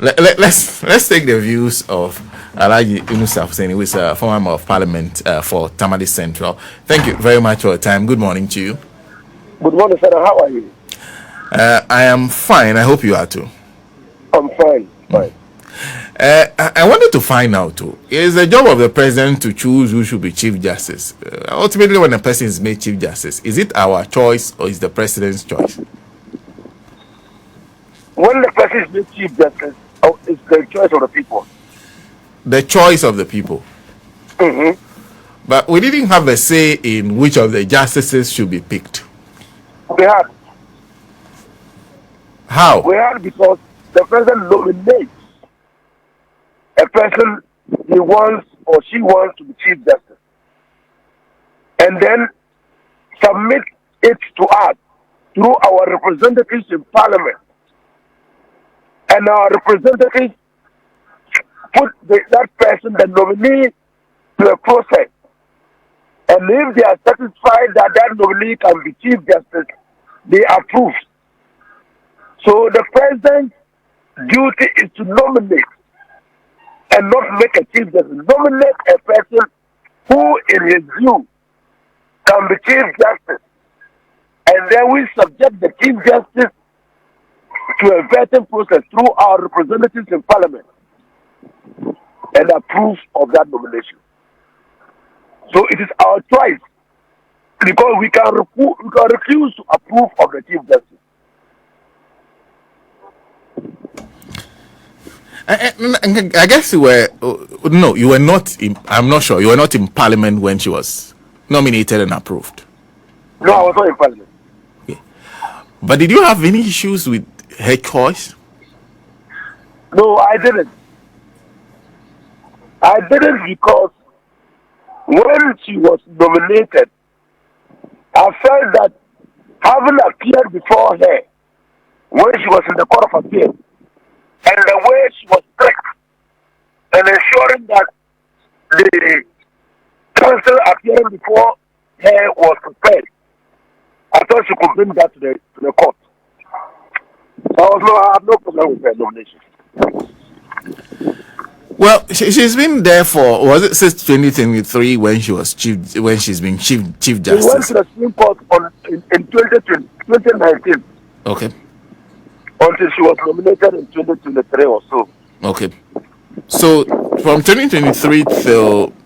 let's take the views of Alaji Inusah Fuseini, who is a former member of Parliament for Tamale Central. Thank you very much for your time. Good morning to you. Good morning, sir. How are you? I am fine. I hope you are too. I'm fine. Fine. I wanted to find out too. Is the job of the president to choose who should be Chief Justice? Ultimately, when a person is made Chief Justice, is it our choice or is the president's choice? When the person is made Chief Justice, it's the choice of the people. The choice of the people. Mm-hmm. But we didn't have a say in which of the justices should be picked. We had. How? We had because the president nominates a person he wants or she wants to be Chief Justice, and then submit it to us through our representatives in Parliament. And our representatives put that person, the nominee, to a process. And if they are satisfied that that nominee can be Chief Justice, they approve. So the president's duty is to nominate and not make a Chief Justice. Nominate a person who, in his view, can be Chief Justice. And then we subject the Chief Justice to a vetting process through our representatives in Parliament and approve of that nomination. So it is our choice because we can refuse to approve of the Chief Justice. I guess you were not in, I'm not sure, you were not in Parliament when she was nominated and approved. No, I was not in Parliament. Okay. But did you have any issues with her choice? No, I didn't. I didn't because when she was nominated, I felt that having appeared before her when she was in the Court of Appeal and the way she was strict and ensuring that the counsel appearing before her was prepared, I thought she could bring that to the court. I have no problem with her nomination. Well, she's been there for, was it since 2023 when she's been chief justice? She went to the Supreme Court in 2019. Okay. Until she was nominated in 2023 or so. Okay. So from 2023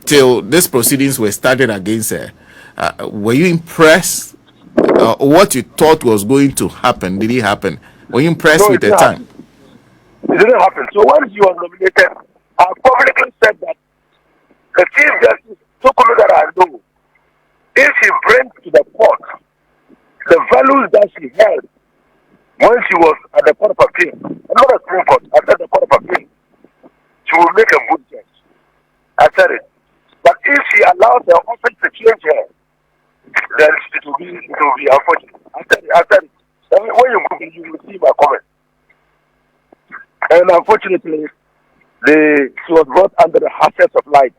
till these proceedings were started against her, were you impressed? What you thought was going to happen, did it happen? Were you impressed with the time? It didn't happen. So when she was nominated, I publicly said that the Chief Justice, Torkonoo that I know, if she brings to the court the values that she held when she was at the Court of Appeal, not the Supreme Court, I said the Court of Appeal, she will make a good judge. I said it. But if she allows the office to change her, then it will be unfortunate. I said it. When you go, you will see my comment. And unfortunately, she was brought under the harshness of light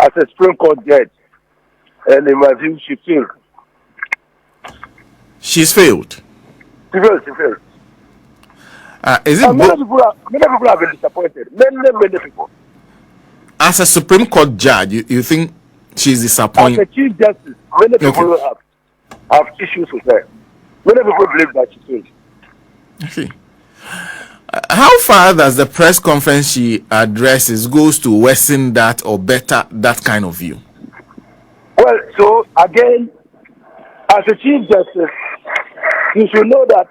as a Supreme Court judge. And in my view, she failed. She's failed? She failed. Is it many people have been disappointed. Many people. As a Supreme Court judge, you think she's disappointed? As a Chief Justice, many people have issues with her. Many people believe that she failed. I see. How far does the press conference she addresses goes to worsen that or better that kind of view? Well, so again, as a Chief Justice, you should know that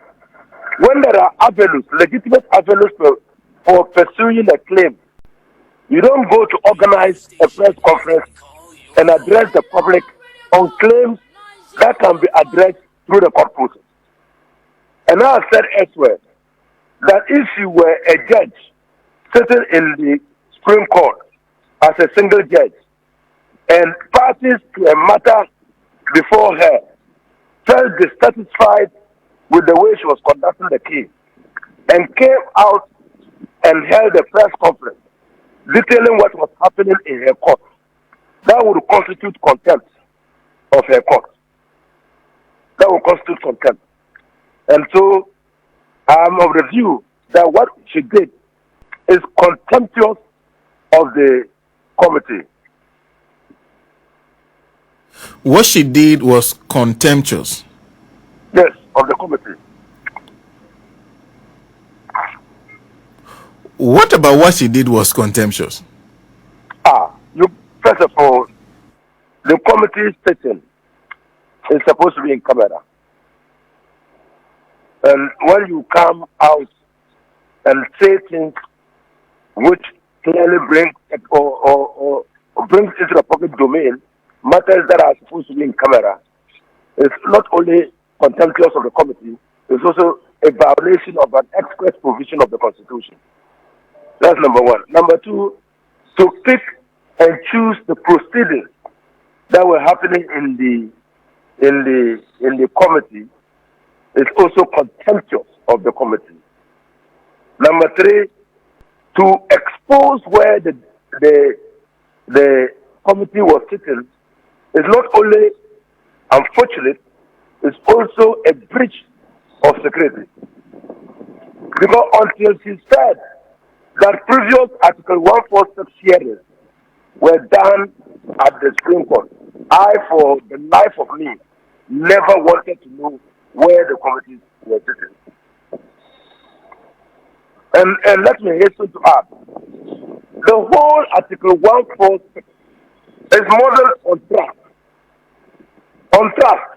when there are avenues, legitimate avenues for pursuing a claim, you don't go to organize a press conference and address the public on claims that can be addressed through the court process. And I have said elsewhere that if you were a judge sitting in the Supreme Court as a single judge and parties to a matter before her felt dissatisfied with the way she was conducting the case and came out and held a press conference detailing what was happening in her court, that would constitute contempt of her court. That would constitute contempt. And so I'm of the view that what she did is contemptuous of the committee. What she did was contemptuous. Yes, of the committee. What about what she did was contemptuous? First of all, the committee sitting is supposed to be in camera. And when you come out and say things which clearly bring or brings into the public domain matters that are supposed to be in camera, it's not only contemptuous of the committee, it's also a violation of an express provision of the Constitution. That's number one. Number two, to pick and choose the proceedings that were happening in the committee is also contemptuous of the committee. Number three, to expose where the committee was sitting is not only unfortunate, it's also a breach of security. Because until she said that previous Article 146 hearings were done at the Supreme Court, I, for the life of me, never wanted to know where the committees were sitting. And let me hasten to add, the whole Article 146 is modeled on trust. On trust.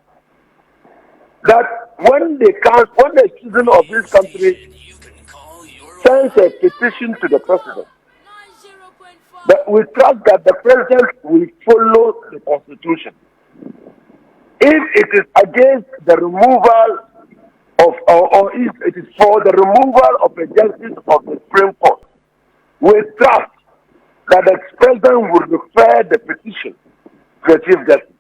That when the citizen of this country sends a petition to the president, that we trust that the president will follow the Constitution. If it is against the removal of, or if it is for the removal of a justice of the Supreme Court, we trust that the president will refer the petition to the Chief Justice.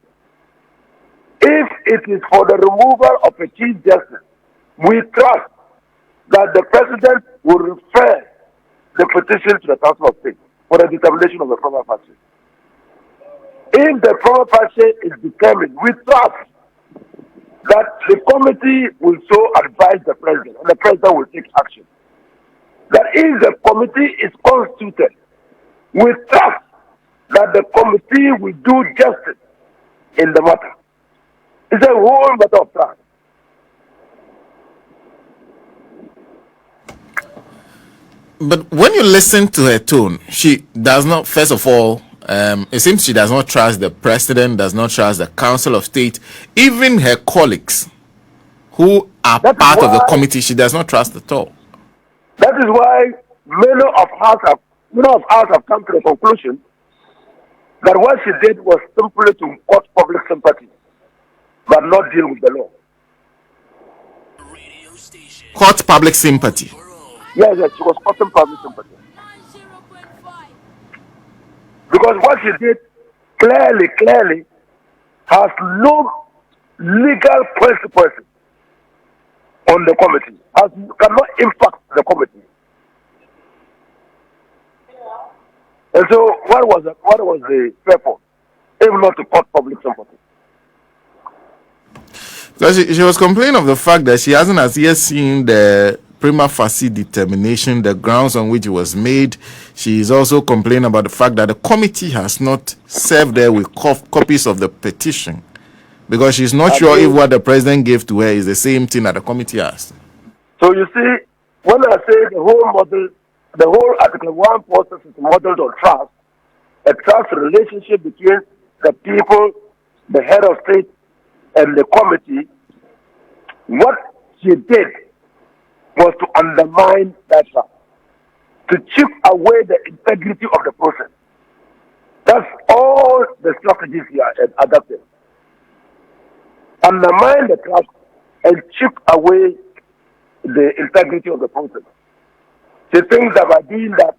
If it is for the removal of a Chief Justice, we trust that the president will refer the petition to the Council of State for the determination of the prima facie. If the prima facie is determined, we trust that the committee will so advise the president, and the president will take action. That if the committee is constituted, we trust that the committee will do justice in the matter. It's a whole matter of trust. But when you listen to her tone, she does not, first of all, it seems she does not trust the president, does not trust the Council of State, even her colleagues who are part of the committee, she does not trust at all. That is why many of us have come to the conclusion that what she did was simply to court public sympathy, but not deal with the law. Court public sympathy. Yes, she was courting public sympathy. Because what she did clearly has no legal consequences on the committee, cannot impact the committee. And so what was the purpose, if not to court public sympathy? Because she was complaining of the fact that she hasn't as yet seen the prima facie determination, the grounds on which it was made. She is also complaining about the fact that the committee has not served her with copies of the petition, because she's not sure if what the president gave to her is the same thing that the committee has. So you see, when I say the whole Article 146 is modeled on trust, a trust relationship between the people, the head of state, and the committee, what she did was to undermine that trust, to chip away the integrity of the process. That's all the strategies here adopted. Undermine the trust and chip away the integrity of the process. She thinks that by doing that,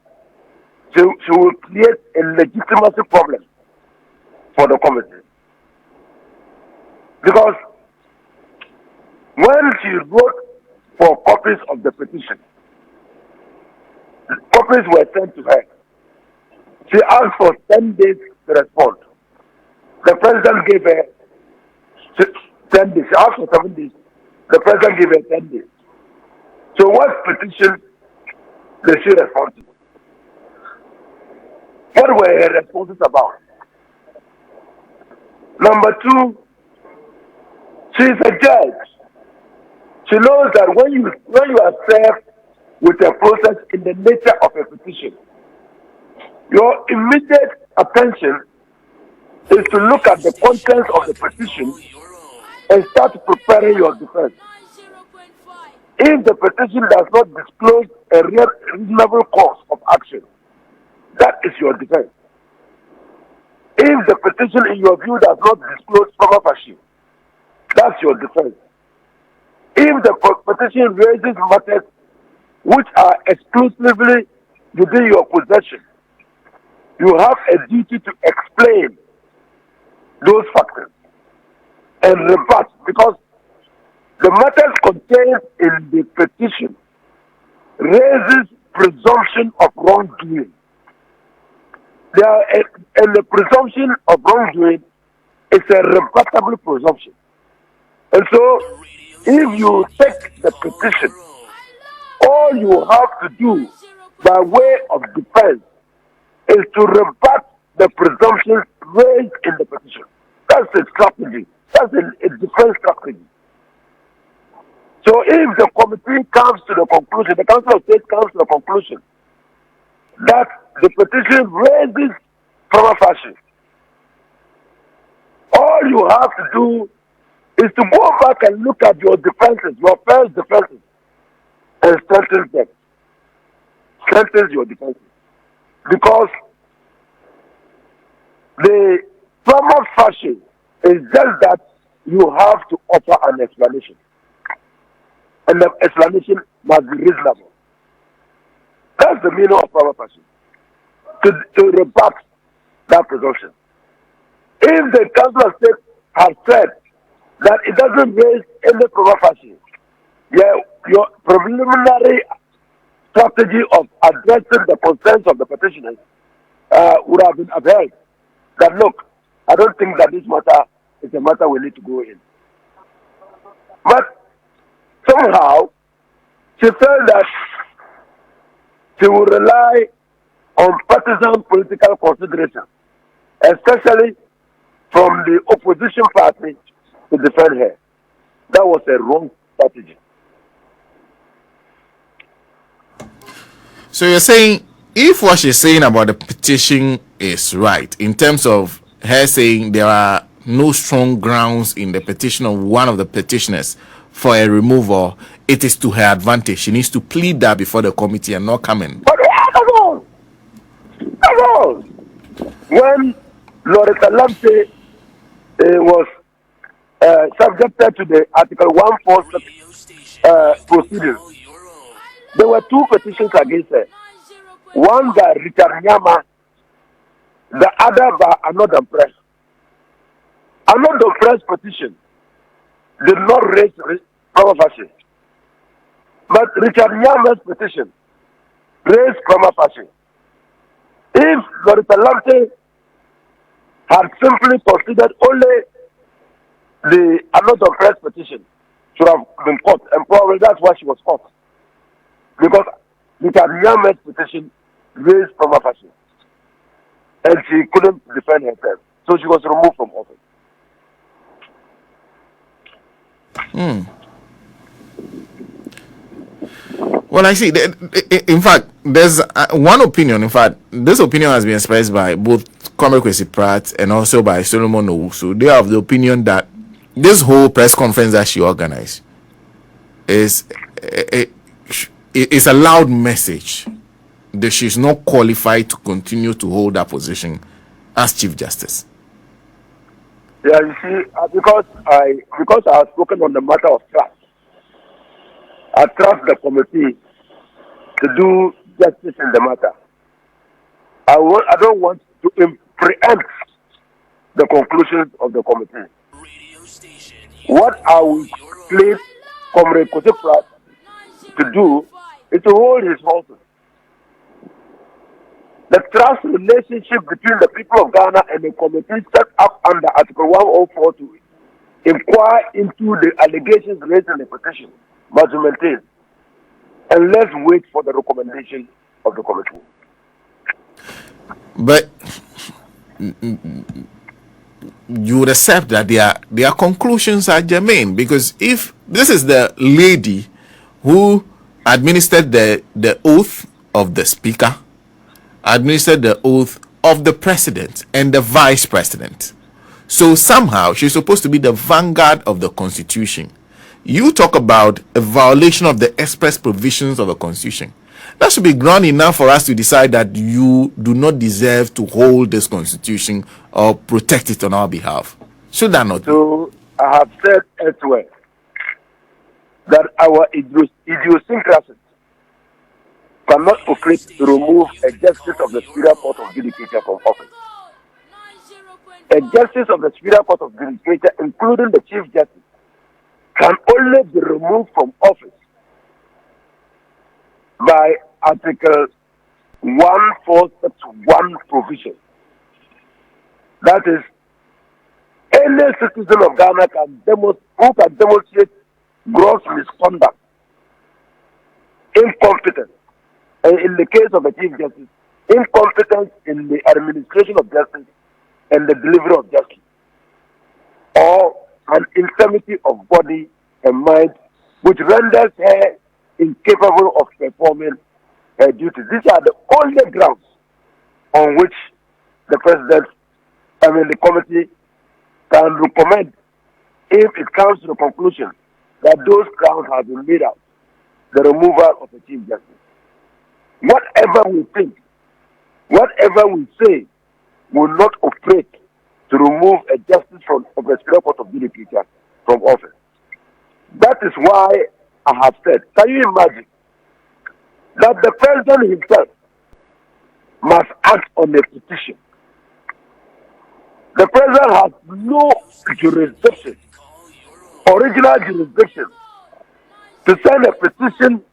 she will create a legitimacy problem for the committee. Because when she wrote for copies of the petition, copies were sent to her. She asked for 10 days to respond. The president gave her 10 days. She asked for 7 days. The president gave her 10 days. So what petition did she respond to? What were her responses about? Number two, she is a judge. She knows that when you are served with a process in the nature of a petition, your immediate attention is to look at the contents of the petition and start preparing your defense. If the petition does not disclose a reasonable course of action, that is your defense. If the petition, in your view, does not disclose proper facie, that's your defense. If the petition raises matters which are exclusively within your possession, you have a duty to explain those factors and rebut, because the matters contained in the petition raises presumption of wrongdoing. And the presumption of wrongdoing is a rebuttable presumption. And so, if you take the petition, all you have to do by way of defense is to rebut the presumptions raised in the petition. That's a strategy. That's a defense strategy. So if the committee comes to the conclusion, the Council of State comes to the conclusion that the petition raises prima facie, all you have to do is to go back and look at your defenses, your first defenses, and strengthen them. Strengthen your defenses. Because the prima facie is just that you have to offer an explanation. And the explanation must be reasonable. That's the meaning of prima facie. To rebut that presumption. If the Council of State has said that it doesn't raise any prima facie, your preliminary strategy of addressing the concerns of the petitioners would have been upheld. That look, I don't think that this matter is a matter we need to go in. But somehow, she felt that she would rely on partisan political consideration, especially from the opposition party, to defend her. That was a wrong strategy. So you're saying, if what she's saying about the petition is right, in terms of her saying there are no strong grounds in the petition of one of the petitioners for a removal, it is to her advantage. She needs to plead that before the committee and not come in. But that's all. When Loretta Lamptey was subjected to the Article 146 proceedings, there were two petitions against her. One by Richard Nyama, the other by Another Press. Another Press petition did not raise prima facie. But Richard Nyama's petition raised prima facie. If Loretta Lamptey had simply considered only the Another Press petition, should have been caught, and probably that's why she was caught. Because Richard Nyama's petition raised prima facie, and she couldn't defend herself, so she was removed from office. Well, I see. In fact, there's one opinion. In fact, this opinion has been expressed by both Comrade Kwesi Pratt and also by Solomon Owusu. They have the opinion that this whole press conference that she organized is a loud message that she's not qualified to continue to hold that position as Chief Justice. Yeah, you see, because I have spoken on the matter of trust. I trust the committee to do justice in the matter. I don't want to preempt the conclusions of the committee. What I will plead Comrade Kwesi Pratt to do is to hold his horses. The trust relationship between the people of Ghana and the committee set up under Article 104 to inquire into the allegations raised in the petition must be maintained. And let's wait for the recommendation of the committee. But you would accept that their conclusions are germane, because if this is the lady who administered the oath of the speaker, administered the oath of the president and the vice president, so somehow she's supposed to be the vanguard of the constitution. You talk about a violation of the express provisions of the constitution. That should be ground enough for us to decide that you do not deserve to hold this constitution or protect it on our behalf. Should that not be? So I have said elsewhere that our idiosyncrasies cannot operate to remove a justice of the Superior Court of Judicature from office. A justice of the Superior Court of Judicature, including the Chief Justice, can only be removed from office by Article 146(1) provision. That is, any citizen of Ghana who can demonstrate gross misconduct, incompetence, and in the case of the Chief Justice, incompetence in the administration of justice and the delivery of justice, or an infirmity of body and mind which renders her incapable of performing her duties. These are the only grounds on which the the committee can recommend, if it comes to the conclusion that those grounds have been made out, the removal of the Chief Justice. Whatever we think, whatever we say, will not operate to remove a justice of the Superior Court of Judicature from office. That is why I have said, can you imagine that the president himself must act on a petition? The president has no jurisdiction, original jurisdiction, to send a petition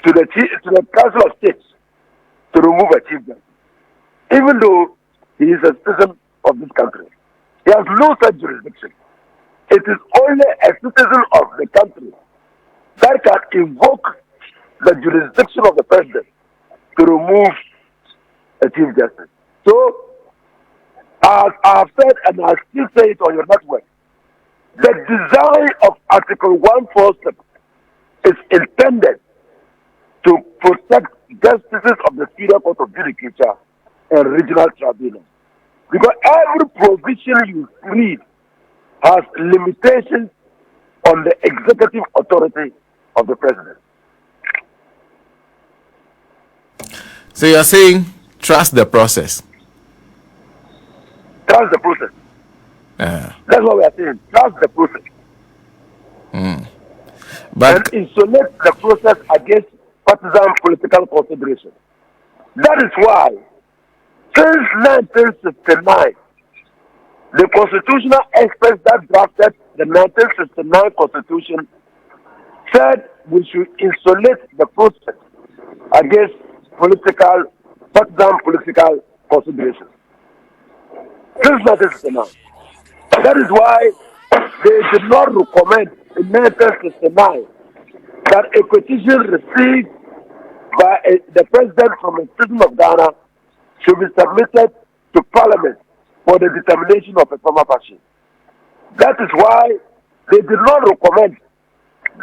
to the Council of States to remove a Chief Justice, even though he is a citizen of this country. He has no such jurisdiction. It is only a citizen of the country that can invoke the jurisdiction of the president to remove a Chief Justice. So, as I have said, and I still say it on your network, the design of Article 146 is intended to protect justices of the Superior Court of Judicature and regional tribunals. Because every provision you read has limitations on the executive authority of the president. So you're saying trust the process? Trust the process. That's what we are saying. Trust the process. But and isolate the process against partisan political considerations. That is why, since 1969, the constitutional experts that drafted the 1969 Constitution said we should insulate the process against partisan political considerations. Since 1969. That is why they did not recommend in 1969 that a petition received by the president from a citizen of Ghana should be submitted to Parliament for the determination of a former passion. That is why they did not recommend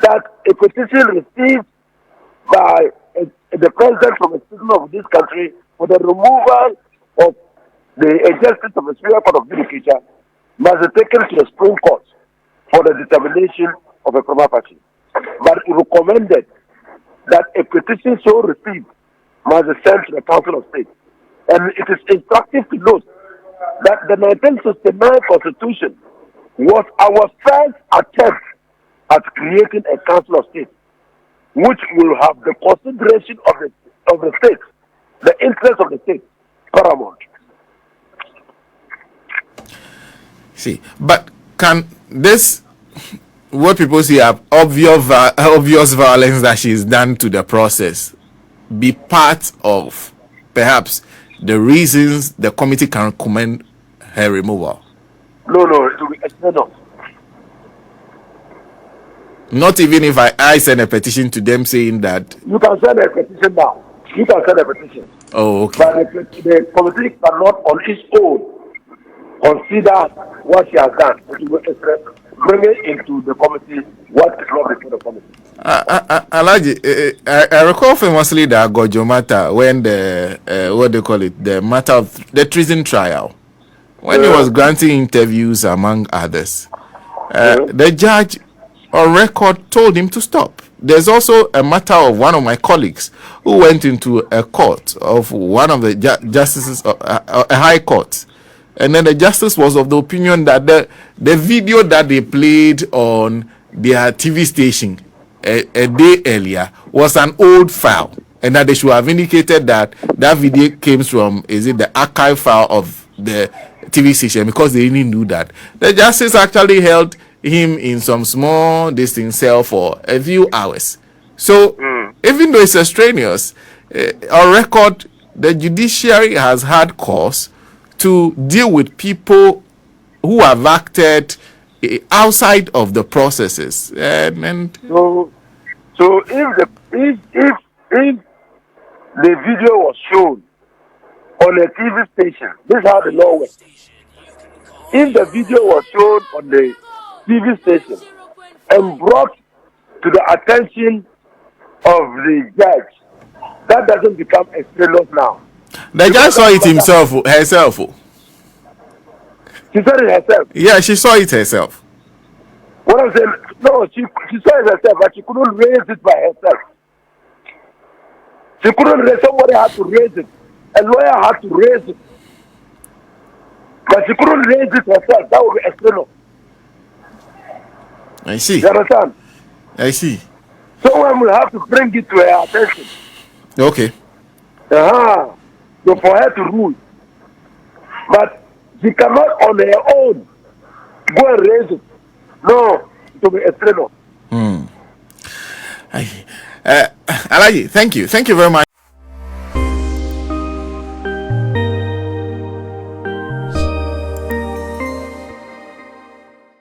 that a petition received by the president from a citizen of this country for the removal of the justice of the Superior Court of Judicature must be taken to the Supreme Court for the determination of a former passion. But it recommended that a petition so received must be sent to the Council of State. And it is instructive to note that the 1969 Constitution was our first attempt at creating a Council of State, which will have the consideration of the state, the interest of the state, paramount. See, but can this, what people see are obvious violence that she's done to the process, be part of perhaps the reasons the committee can recommend her removal? No, it will be external. Not even if I send a petition to them saying that. You can send a petition now. You can send a petition. Oh, okay. But the committee cannot on its own consider what she has done. It will bring it into the committee, what is not before the committee. Alaji, I recall famously that Gojo matter when the what they call it, the matter of the treason trial, when he was granting interviews among others, the judge on record told him to stop. There's also a matter of one of my colleagues who went into a court of one of the justices, a high court, and then the justice was of the opinion that the video that they played on their TV station a day earlier was an old file, and that they should have indicated that that video came from, is it the archive file of the TV station, because they didn't do that. The justice actually held him in some small distant cell for a few hours. So even though it's extraneous, on record, the judiciary has had cause to deal with people who have acted outside of the processes. So if the video was shown on a TV station, this is how the law works. If the video was shown on the TV station and brought to the attention of the judge, that doesn't become extraneous now. The judge saw it herself. She said it herself. Yeah, she saw it herself. What I'm saying, no, she saw it herself, but she couldn't raise it by herself. She couldn't raise, somebody had to raise it. A lawyer had to raise it. But she couldn't raise it herself. That would be external. I see. You understand? I see. Someone will have to bring it to her attention. Okay. So for her to rule. But she cannot on her own go and raise it. No, it will be external. Alaji, thank you. Thank you very much.